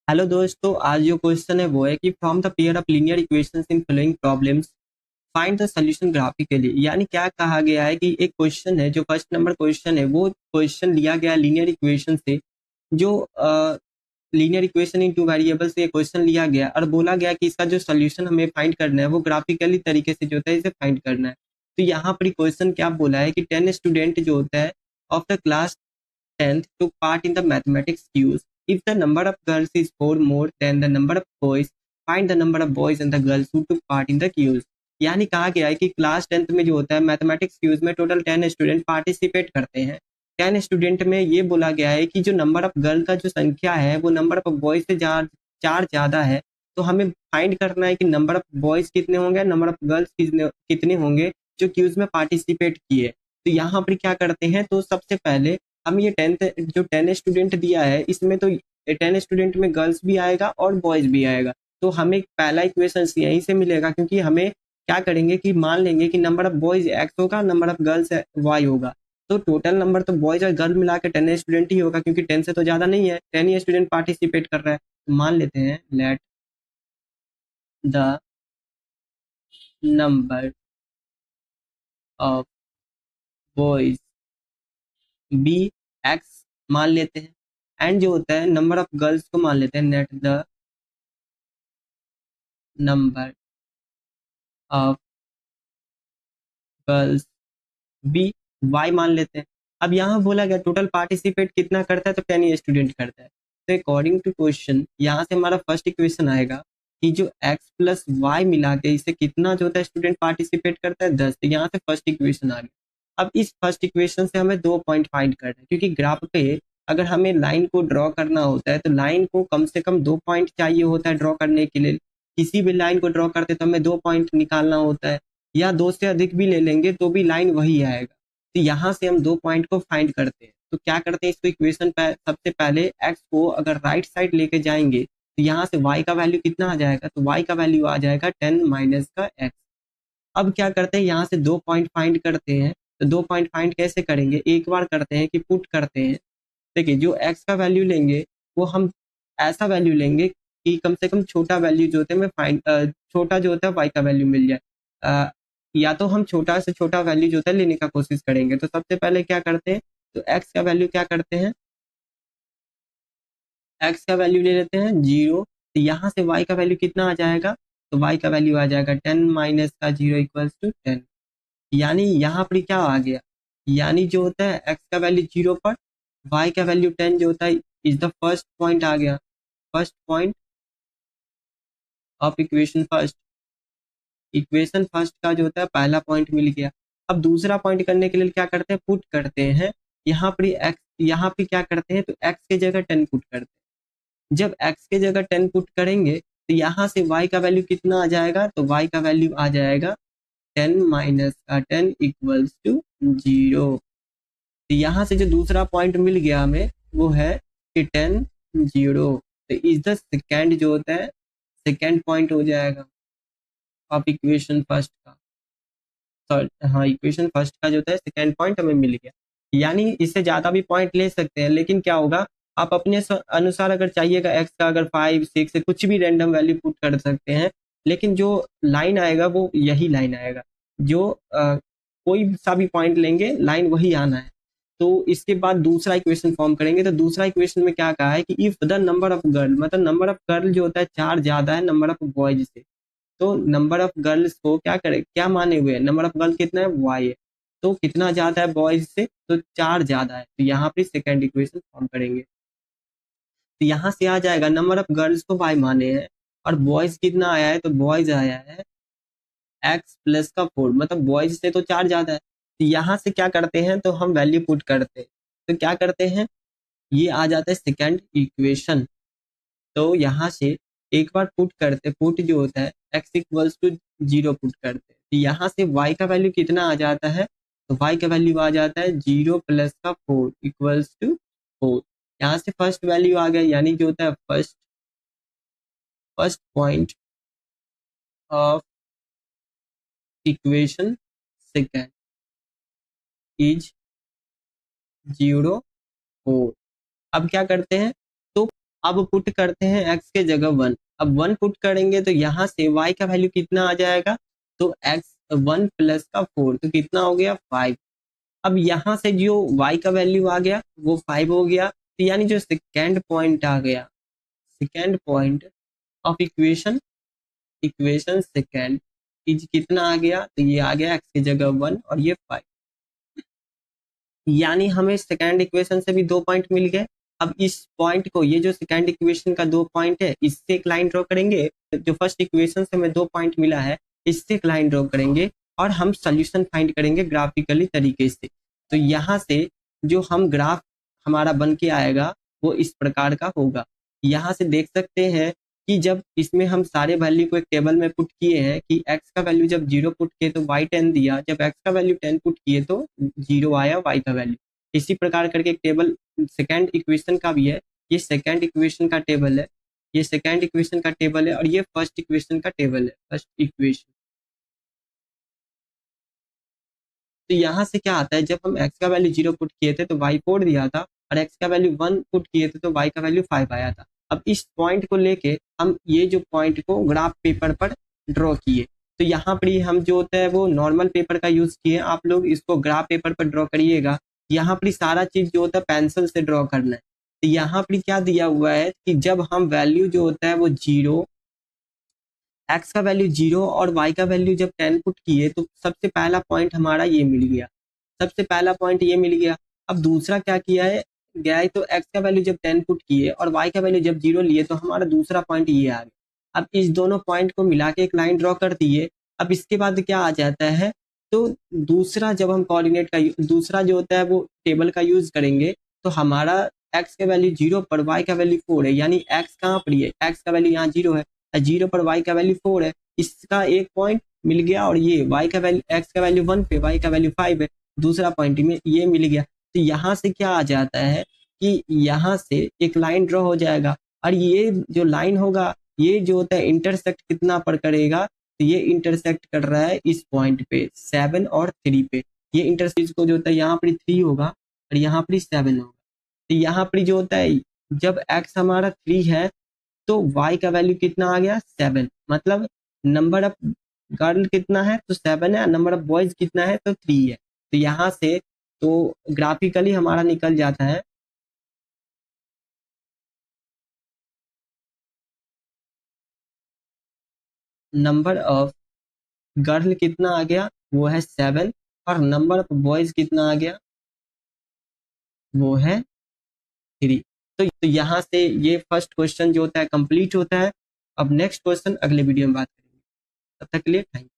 Hello दोस्तों, आज जो क्वेश्चन है वो है कि from the pair of linear equations in following problems find the solution graphically. यानी क्या कहा गया है कि एक क्वेश्चन है, जो फर्स्ट नंबर क्वेश्चन है वो क्वेश्चन लिया गया लीनियर इक्वेशन से, जो linear equation in two variable से क्वेश्चन लिया गया और बोला गया कि इसका जो सॉल्यूशन हमें फाइंड करना है वो ग्राफिकली तरीके से जो होता है इसे फाइंड करना है। तो यहाँ पर क्वेश्चन क्या बोला है कि 10 स्टूडेंट जो होता है of the class 10th took part in the mathematics quiz. If the number of girls is 4 more than the number of boys, find the number of boys and the girls who took part in the quiz. यानी कहा गया है कि class 10th में जो होता है mathematics cues में टोटल 10 स्टूडेंट पार्टिसिपेट करते हैं। 10 स्टूडेंट में ये बोला गया है कि जो नंबर ऑफ गर्ल का जो संख्या है वो नंबर ऑफ बॉयज से चार ज्यादा है। तो हमें फाइंड करना है कि नंबर ऑफ बॉयज कितने होंगे, नंबर ऑफ गर्ल्स कितने होंगे जो क्यूज में पार्टिसिपेट किए। तो यहाँ पर क्या करते हैं, तो सबसे पहले हम ये 10 स्टूडेंट दिया है, इसमें तो 10 स्टूडेंट में गर्ल्स भी आएगा और बॉयज भी आएगा। तो हमें पहला इक्वेशन यहीं से मिलेगा, क्योंकि हमें क्या करेंगे कि मान लेंगे कि नंबर ऑफ बॉयज एक्स होगा, नंबर ऑफ गर्ल्स वाई होगा। तो टोटल नंबर तो बॉयज और गर्ल मिला के 10 स्टूडेंट ही होगा, क्योंकि 10 से तो ज्यादा नहीं है, 10 ही स्टूडेंट पार्टिसिपेट कर रहा है। तो मान लेते हैं let the number of boys be x मान लेते हैं, एंड जो होता है नंबर ऑफ गर्ल्स को मान लेते हैं let the number of girls be y मान लेते हैं। अब यहाँ बोला गया टोटल पार्टिसिपेट कितना करता है, तो 10 स्टूडेंट करता है। तो अकॉर्डिंग टू क्वेश्चन यहाँ से हमारा फर्स्ट इक्वेशन आएगा कि जो x प्लस वाई मिला के इसे कितना जो होता है स्टूडेंट पार्टिसिपेट करता है 10। तो यहाँ से फर्स्ट इक्वेशन आ गया। अब इस फर्स्ट इक्वेशन से हमें 2 पॉइंट फाइंड करना है, क्योंकि ग्राफ पे अगर हमें लाइन को ड्रॉ करना होता है तो लाइन को कम से कम 2 पॉइंट चाहिए होता है ड्रॉ करने के लिए। किसी भी लाइन को ड्रॉ करते तो हमें 2 पॉइंट निकालना होता है, या दो से अधिक भी ले लेंगे तो भी लाइन वही आएगा। तो यहाँ से हम 2 पॉइंट को फाइंड करते हैं। तो क्या करते हैं, इसको इक्वेशन पे सबसे पहले एक्स को अगर राइट साइड लेके जाएंगे तो यहाँ से y का वैल्यू कितना आ जाएगा, तो y का वैल्यू आ जाएगा 10 माइनस का x। अब क्या करते हैं, यहाँ से 2 पॉइंट फाइंड करते हैं। तो 2 पॉइंट फाइंड कैसे करेंगे, एक बार करते हैं कि पुट करते हैं। देखिए जो x का वैल्यू लेंगे वो हम ऐसा वैल्यू लेंगे कि कम से कम छोटा वैल्यू जो होता है हमें छोटा जो होता है y का वैल्यू मिल जाए। या तो हम छोटा से छोटा वैल्यू जो होता है लेने का कोशिश करेंगे। तो सबसे पहले क्या करते हैं, तो x का वैल्यू क्या करते हैं, x का वैल्यू ले लेते हैं 0। तो यहाँ से y का वैल्यू कितना आ जाएगा, तो y का वैल्यू आ जाएगा 10 माइनस का 0 इक्वल्स टू 10। यानी यहाँ पर क्या आ गया, यानी जो होता है x का वैल्यू 0 पर y का वैल्यू 10 जो होता है इज द फर्स्ट पॉइंट आ गया। First point of equation first, equation first का जो होता है पहला पॉइंट मिल गया। अब दूसरा पॉइंट करने के लिए क्या करते हैं, पुट करते हैं। यहाँ पर x, यहाँ पे क्या करते हैं, तो x के जगह 10 पुट करते हैं। जब x के जगह 10 पुट करेंगे तो यहाँ से y का वैल्यू कितना आ जाएगा, तो y का वैल्यू आ जाएगा 10 माइनस का 10 इक्वल्स टू 0। तो यहाँ से जो दूसरा पॉइंट मिल गया हमें वो है कि 10 0। तो इज द सेकेंड जो होता है सेकेंड पॉइंट हो जाएगा ऑफ इक्वेशन फर्स्ट का। सॉरी हाँ, इक्वेशन फर्स्ट का जो होता है सेकेंड पॉइंट हमें मिल गया। यानी इससे ज्यादा भी पॉइंट ले सकते हैं, लेकिन क्या होगा, आप अपने अनुसार अगर चाहिएगा एक्स का अगर 5 6 कुछ भी रैंडम वैल्यू पुट कर सकते हैं। लेकिन जो लाइन आएगा वो यही लाइन आएगा, जो कोई सा भी पॉइंट लेंगे लाइन वही आना है। तो इसके बाद दूसरा इक्वेशन फॉर्म करेंगे। तो दूसरा इक्वेशन में क्या कहा है कि if the number of girl, मतलब नंबर ऑफ गर्ल जो होता है 4 ज्यादा है नंबर ऑफ बॉयज से। तो नंबर ऑफ गर्ल्स को क्या करें, क्या माने हुए हैं, नंबर ऑफ गर्ल कितना है वाई है। तो कितना ज्यादा है बॉयज से, तो 4 ज्यादा है। तो यहाँ पे सेकेंड इक्वेशन फॉर्म करेंगे। तो यहाँ से आ जाएगा नंबर ऑफ गर्ल्स को वाई माने हैं और बॉयज कितना आया है, तो बॉयज आया है एक्स प्लस का 4, मतलब बॉयज से तो 4 ज्यादा है। तो यहाँ से क्या करते हैं, तो हम वैल्यू पुट करते हैं। तो क्या करते हैं, ये आ जाता है सेकेंड इक्वेशन। तो यहाँ से एक बार पुट करते, पुट जो होता है x इक्वल्स टू 0 पुट करते हैं। तो यहाँ से y का वैल्यू कितना आ जाता है, तो y का वैल्यू आ जाता है 0 प्लस का 4 इक्वल्स टू 4। यहाँ से फर्स्ट वैल्यू आ गया, यानी जो होता है first first point of equation second is 0 4। अब क्या करते हैं, तो अब पुट करते हैं x के जगह 1। अब 1 पुट करेंगे तो यहाँ से y का वैल्यू कितना आ जाएगा, तो x 1 प्लस का 4 तो कितना हो गया 5। अब यहाँ से जो y का वैल्यू आ गया वो 5 हो गया, तो यानी जो सेकेंड पॉइंट आ गया, second point of equation, equation second is कितना आ गया, तो ये आ गया x की जगह 1 और ये 5। यानी हमें सेकेंड इक्वेशन से भी 2 पॉइंट मिल गए। अब इस पॉइंट को, ये जो सेकेंड इक्वेशन का 2 पॉइंट है, इससे एक लाइन ड्रॉ करेंगे। जो फर्स्ट इक्वेशन से हमें 2 पॉइंट मिला है, इससे एक लाइन ड्रॉ करेंगे और हम सोल्यूशन फाइंड करेंगे ग्राफिकली तरीके से। तो यहाँ से जो हम ग्राफ हमारा बन के आएगा वो इस प्रकार का होगा। यहाँ से देख सकते हैं कि जब इसमें हम सारे वैल्यू को एक टेबल में पुट किए हैं कि x का वैल्यू जब 0 पुट किए तो y 10 दिया, जब x का वैल्यू 10 पुट किए तो 0 आया y का वैल्यू। इसी प्रकार करके एक टेबल सेकेंड इक्वेशन का भी है। ये सेकेंड इक्वेशन का टेबल है, ये सेकेंड इक्वेशन का टेबल है और ये फर्स्ट इक्वेशन का टेबल है, फर्स्ट इक्वेशन। तो यहाँ से क्या आता है, जब हम x का वैल्यू 0 पुट किए थे तो y 4 दिया था और x का वैल्यू 1 पुट किए थे तो y का वैल्यू 5 आया था। अब इस पॉइंट को लेके हम ये जो पॉइंट को ग्राफ पेपर पर ड्रॉ किए। तो यहाँ पर ही हम जो होता है वो नॉर्मल पेपर का यूज किए, आप लोग इसको ग्राफ पेपर पर ड्रॉ करिएगा। यहाँ पर सारा चीज जो होता है पेंसिल से ड्रॉ करना है। तो यहाँ पर क्या दिया हुआ है कि जब हम वैल्यू जो होता है वो 0, x का वैल्यू 0 और y का वैल्यू जब 10 पुट किए तो सबसे पहला पॉइंट हमारा ये मिल गया, सबसे पहला पॉइंट ये मिल गया। अब दूसरा क्या किया है गया है, तो x का वैल्यू जब 10 पुट किए और y का वैल्यू जब 0 लिए तो हमारा दूसरा पॉइंट ये आ गया। अब इस दोनों पॉइंट को मिला के एक लाइन ड्रॉ कर दिए। अब इसके बाद क्या आ जाता है, तो दूसरा जब हम कोऑर्डिनेट का दूसरा जो होता है वो टेबल का यूज करेंगे तो हमारा x का वैल्यू 0 पर y का वैल्यू 4 है, यानी x कहाँ पर है, x का वैल्यू यहाँ 0 है, 0 पर y का वैल्यू 4 है, इसका एक पॉइंट मिल गया और ये y का वैल्यू, x का वैल्यू 1 पे y का वैल्यू 5 है, दूसरा पॉइंट में ये मिल गया। तो यहाँ से क्या आ जाता है कि यहाँ से एक लाइन ड्रॉ हो जाएगा और ये जो लाइन होगा ये जो होता है इंटरसेक्ट कितना पर करेगा, तो ये इंटरसेक्ट कर रहा है इस पॉइंट पे 7 और 3 पे। ये इंटरसेक्ट को जो होता है यहाँ पर 3 होगा और यहाँ पर 7 होगा। तो यहाँ पर जो होता है जब x हमारा 3 है तो y का वैल्यू कितना आ गया 7, मतलब नंबर ऑफ गर्ल कितना है तो 7 है, नंबर ऑफ बॉयज कितना है तो 3 है। तो यहाँ से तो ग्राफिकली हमारा निकल जाता है नंबर ऑफ गर्ल कितना आ गया वो है 7 और नंबर ऑफ बॉयज कितना आ गया वो है 3। तो यहाँ से ये फर्स्ट क्वेश्चन जो होता है कंप्लीट होता है। अब नेक्स्ट क्वेश्चन अगले वीडियो में बात करेंगे, तब तक के लिए थैंक यू।